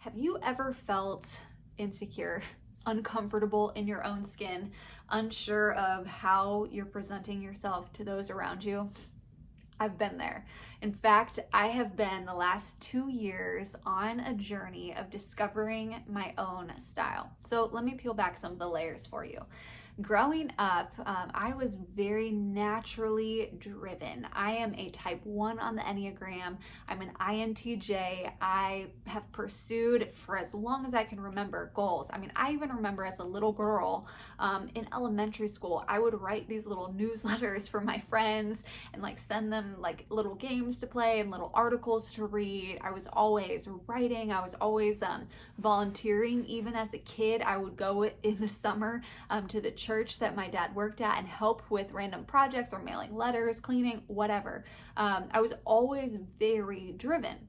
Have you ever felt insecure, uncomfortable in your own skin, unsure of how you're presenting yourself to those around you? I've been there. In fact, I have been the last 2 years on a journey of discovering my own style. So let me peel back some of the layers for you. Growing up, I was very naturally driven. I am a type 1 on the Enneagram. I'm an INTJ. I have pursued for as long as I can remember goals. I mean, I even remember as a little girl in elementary school, I would write these little newsletters for my friends and like send them like little games to play and little articles to read. I was always writing. I was always volunteering. Even as a kid, I would go in the summer to the church that my dad worked at and help with random projects or mailing letters, cleaning, whatever. I was always very driven.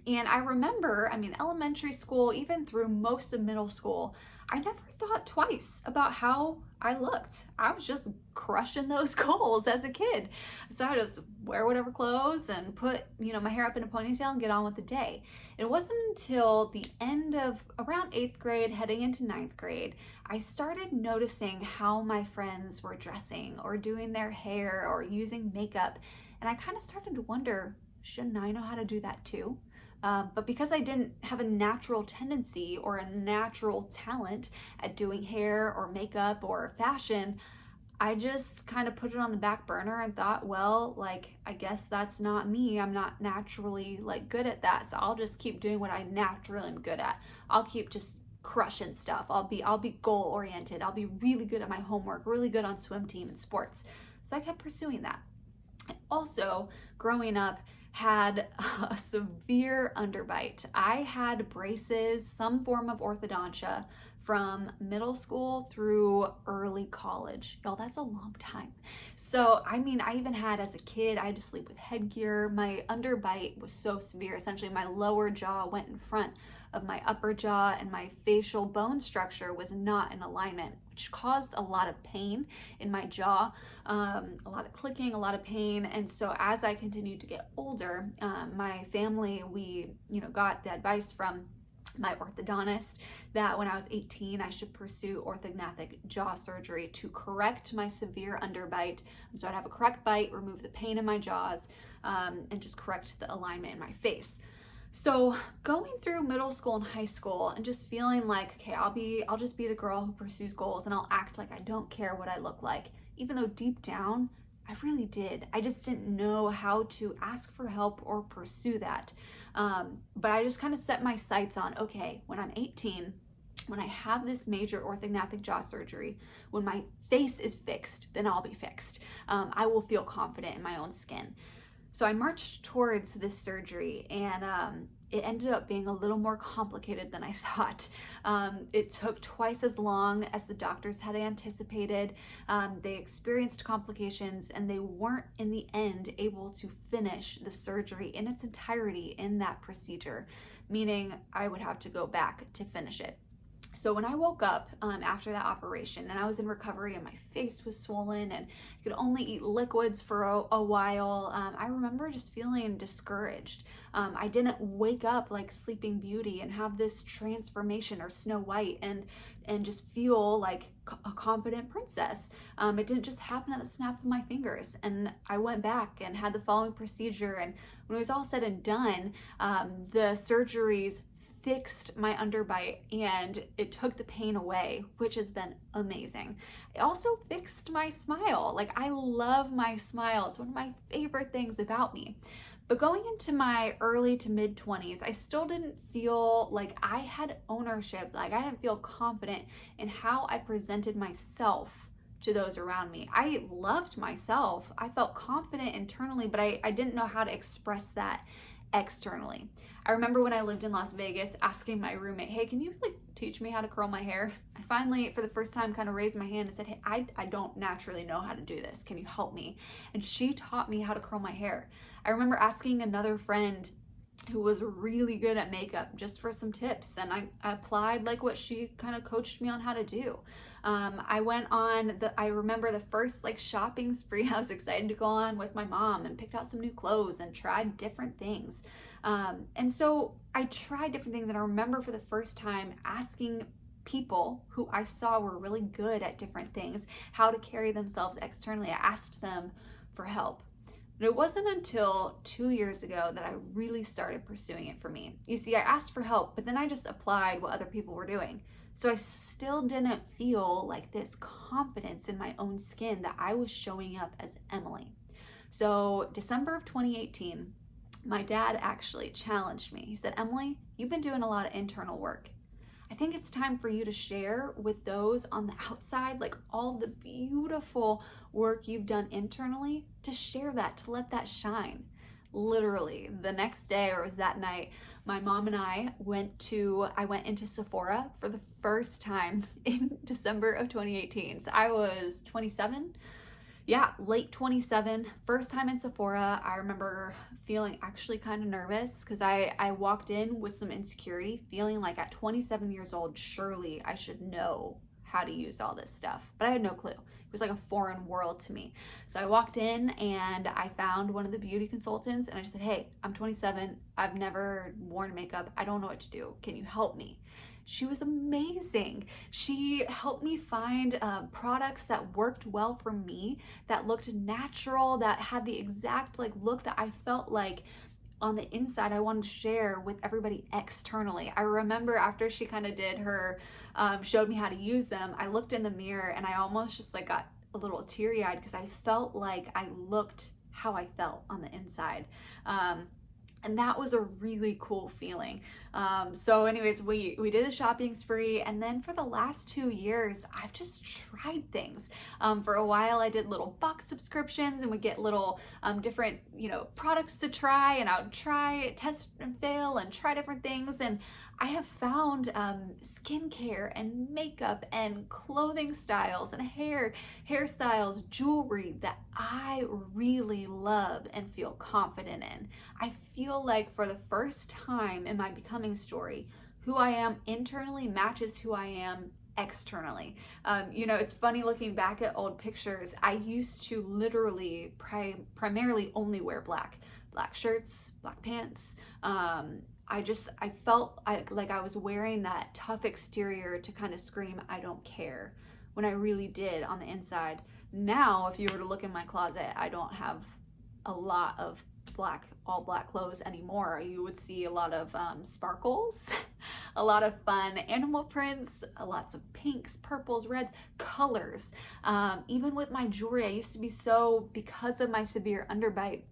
And I remember, elementary school, even through most of middle school, I never thought twice about how I looked. I was just crushing those goals as a kid. So I just wear whatever clothes and put, my hair up in a ponytail and get on with the day. It wasn't until the end of around 8th grade, heading into 9th grade, I started noticing how my friends were dressing or doing their hair or using makeup. And I kind of started to wonder, shouldn't I know how to do that too? But because I didn't have a natural tendency or a natural talent at doing hair or makeup or fashion, I just kind of put it on the back burner and thought, well, I guess that's not me. I'm not naturally good at that. So I'll just keep doing what I naturally am good at. I'll keep just crushing stuff. I'll be goal oriented. I'll be really good at my homework, really good on swim team and sports. So I kept pursuing that. Also, growing up, had a severe underbite. I had braces, some form of orthodontia from middle school through early college. Y'all, that's a long time. So, I even had as a kid, I had to sleep with headgear. My underbite was so severe. Essentially, my lower jaw went in front of my upper jaw and my facial bone structure was not in alignment, which caused a lot of pain in my jaw, a lot of clicking, a lot of pain. And so as I continued to get older, my family, we, got the advice from my orthodontist that when I was 18, I should pursue orthognathic jaw surgery to correct my severe underbite. So I'd have a correct bite, remove the pain in my jaws, and just correct the alignment in my face. So going through middle school and high school and just feeling like, okay, I'll just be the girl who pursues goals and I'll act like I don't care what I look like, even though deep down, I really did. I just didn't know how to ask for help or pursue that. But I just kind of set my sights on, okay, when I'm 18, when I have this major orthognathic jaw surgery, when my face is fixed, then I'll be fixed. I will feel confident in my own skin. So I marched towards this surgery and it ended up being a little more complicated than I thought. It took twice as long as the doctors had anticipated. They experienced complications and they weren't in the end able to finish the surgery in its entirety in that procedure, meaning I would have to go back to finish it. So when I woke up after that operation and I was in recovery and my face was swollen and I could only eat liquids for a while, I remember just feeling discouraged. I didn't wake up like Sleeping Beauty and have this transformation or Snow White and just feel like a confident princess. It didn't just happen at the snap of my fingers. And I went back and had the following procedure, and when it was all said and done, the surgeries fixed my underbite and it took the pain away, which has been amazing. It also fixed my smile. I love my smile. It's one of my favorite things about me. But going into my early to mid 20s, I still didn't feel like I had ownership. I didn't feel confident in how I presented myself to those around me. I loved myself. I felt confident internally, but I didn't know how to express that externally. I remember when I lived in Las Vegas asking my roommate, hey, can you teach me how to curl my hair? I finally, for the first time, kind of raised my hand and said, hey, I don't naturally know how to do this. Can you help me? And she taught me how to curl my hair. I remember asking another friend who was really good at makeup just for some tips, and I applied what she kind of coached me on how to do. I went on I remember the first shopping spree I was excited to go on with my mom and picked out some new clothes and tried different things. And so I tried different things, and I remember for the first time asking people who I saw were really good at different things how to carry themselves externally. I asked them for help. And it wasn't until 2 years ago that I really started pursuing it for me. You see, I asked for help, but then I just applied what other people were doing. So I still didn't feel like this confidence in my own skin that I was showing up as Emily. So December of 2018, my dad actually challenged me. He said, Emily, you've been doing a lot of internal work. I think it's time for you to share with those on the outside, like all the beautiful work you've done internally, to share that, to let that shine. Literally the next day, or it was that night, my mom and I went into Sephora for the first time in December of 2018. So I was 27. Yeah, late 27, first time in Sephora. I remember feeling actually kind of nervous because I walked in with some insecurity, feeling like at 27 years old, surely I should know how to use all this stuff. But I had no clue. It was like a foreign world to me. So I walked in and I found one of the beauty consultants and I just said, hey, I'm 27. I've never worn makeup. I don't know what to do. Can you help me? She was amazing. She helped me find products that worked well for me, that looked natural, that had the exact look that I felt like on the inside I wanted to share with everybody externally. I remember after she kind of did her, showed me how to use them, I looked in the mirror and I almost just got a little teary-eyed because I felt like I looked how I felt on the inside. And that was a really cool feeling. So anyways, we did a shopping spree, and then for the last 2 years, I've just tried things. For a while, I did little box subscriptions and would get little different, products to try, and I would try, test and fail and try different things. And I have found skincare and makeup and clothing styles and hairstyles, jewelry that I really love and feel confident in. I feel like for the first time in my becoming story, who I am internally matches who I am externally. It's funny looking back at old pictures. I used to literally primarily only wear black shirts, black pants. I felt like I was wearing that tough exterior to kind of scream, I don't care, when I really did on the inside. Now, if you were to look in my closet, I don't have a lot of all black clothes anymore. You would see a lot of sparkles, a lot of fun animal prints, lots of pinks, purples, reds, colors. Even with my jewelry, I used to be because of my severe underbite,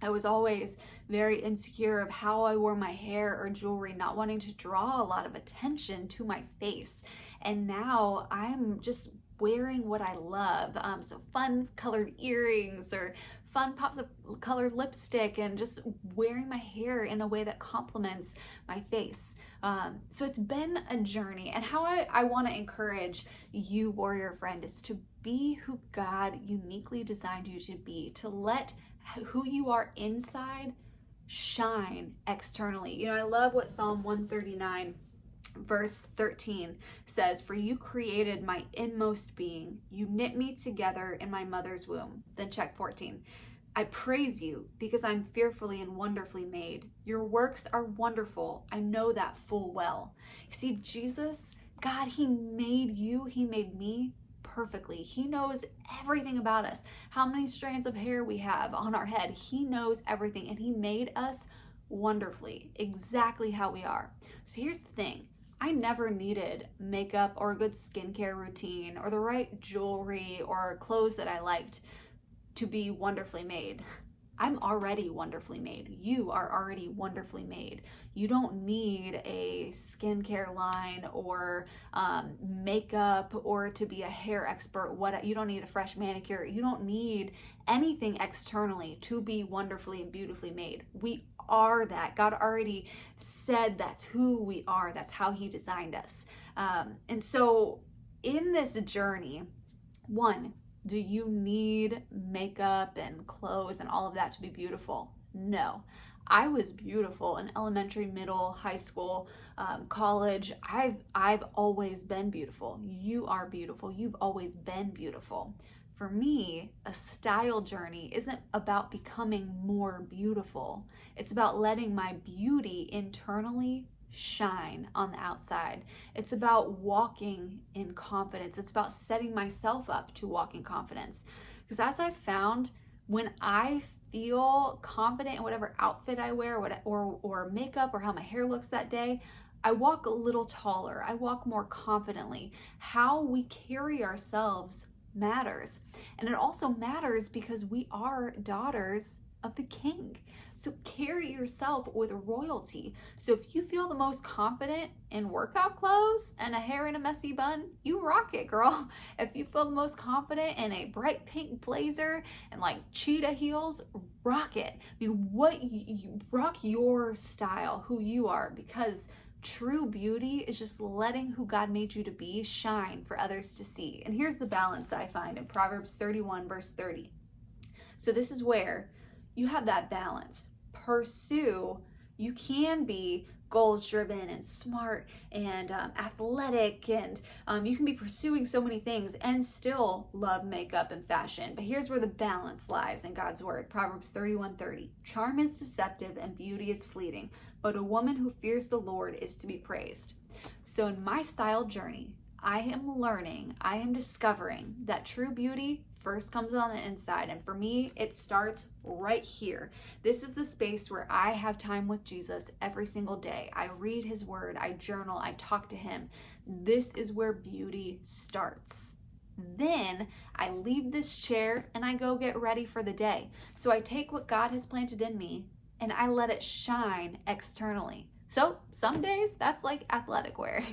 I was always very insecure of how I wore my hair or jewelry, not wanting to draw a lot of attention to my face. And now I'm just wearing what I love. So fun colored earrings or fun pops of colored lipstick, and just wearing my hair in a way that complements my face. So it's been a journey, and how I want to encourage you, warrior friend, is to be who God uniquely designed you to be, to let who you are inside shine externally. I love what Psalm 139 verse 13 says, for you created my inmost being. You knit me together in my mother's womb. Then check 14. I praise you because I'm fearfully and wonderfully made. Your works are wonderful. I know that full well. See, Jesus, God, he made you, he made me perfectly. He knows everything about us, how many strands of hair we have on our head. He knows everything, and he made us wonderfully, exactly how we are. So here's the thing. I never needed makeup or a good skincare routine or the right jewelry or clothes that I liked to be wonderfully made. I'm already wonderfully made. You are already wonderfully made. You don't need a skincare line or makeup or to be a hair expert. You don't need a fresh manicure. You don't need anything externally to be wonderfully and beautifully made. We are that. God already said that's who we are. That's how he designed us. And so in this journey, one, do you need makeup and clothes and all of that to be beautiful? No. I was beautiful in elementary, middle, high school, college. I've always been beautiful. You are beautiful. You've always been beautiful. For me, a style journey isn't about becoming more beautiful. It's about letting my beauty internally shine on the outside. It's about walking in confidence. It's about setting myself up to walk in confidence. Because as I've found, when I feel confident in whatever outfit I wear or makeup or how my hair looks that day, I walk a little taller. I walk more confidently. How we carry ourselves matters. And it also matters because we are daughters of the King. So carry yourself with royalty. So if you feel the most confident in workout clothes and a hair in a messy bun, you rock it, girl. If you feel the most confident in a bright pink blazer and like cheetah heels, rock it. I mean, you rock your style, who you are, because true beauty is just letting who God made you to be shine for others to see. And here's the balance that I find in Proverbs 31 verse 30. So this is where you have that balance. Pursue. You can be goals driven and smart and athletic, and you can be pursuing so many things and still love makeup and fashion. But here's where the balance lies in God's word. Proverbs 31:30. Charm is deceptive and beauty is fleeting, but a woman who fears the Lord is to be praised. So in my style journey, I am discovering that true beauty first comes on the inside. And for me, it starts right here. This is the space where I have time with Jesus every single day. I read his word, I journal, I talk to him. This is where beauty starts. Then I leave this chair and I go get ready for the day. So I take what God has planted in me and I let it shine externally. So some days that's like athletic wear.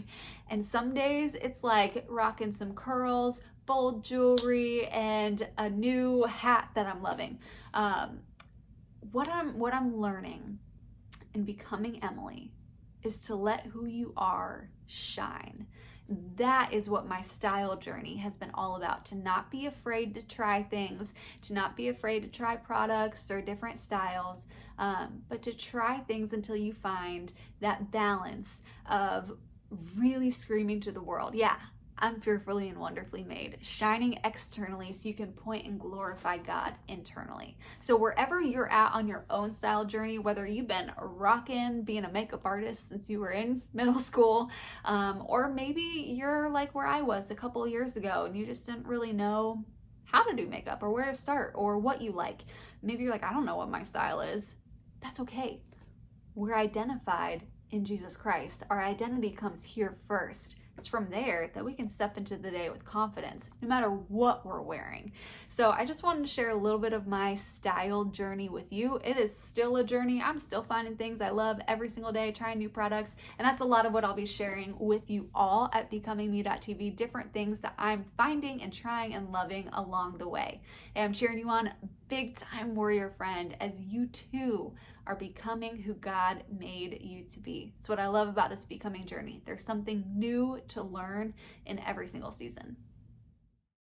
And some days it's like rocking some curls, bold jewelry, and a new hat that I'm loving. What I'm learning in becoming Emily is to let who you are shine. That is what my style journey has been all about, to not be afraid to try things, to not be afraid to try products or different styles, but to try things until you find that balance of really screaming to the world, yeah, I'm fearfully and wonderfully made, shining externally so you can point and glorify God internally. So wherever you're at on your own style journey, whether you've been rocking being a makeup artist since you were in middle school, or maybe you're like where I was a couple of years ago and you just didn't really know how to do makeup or where to start or what you like. Maybe you're like, I don't know what my style is. That's okay. We're identified in Jesus Christ. Our identity comes here first. It's from there that we can step into the day with confidence, no matter what we're wearing. So I just wanted to share a little bit of my style journey with you. It is still a journey. I'm still finding things I love every single day, trying new products. And that's a lot of what I'll be sharing with you all at BecomingMe.tv, different things that I'm finding and trying and loving along the way. And I'm cheering you on, big time warrior friend, as you too are becoming who God made you to be. It's what I love about this becoming journey. There's something new to learn in every single season.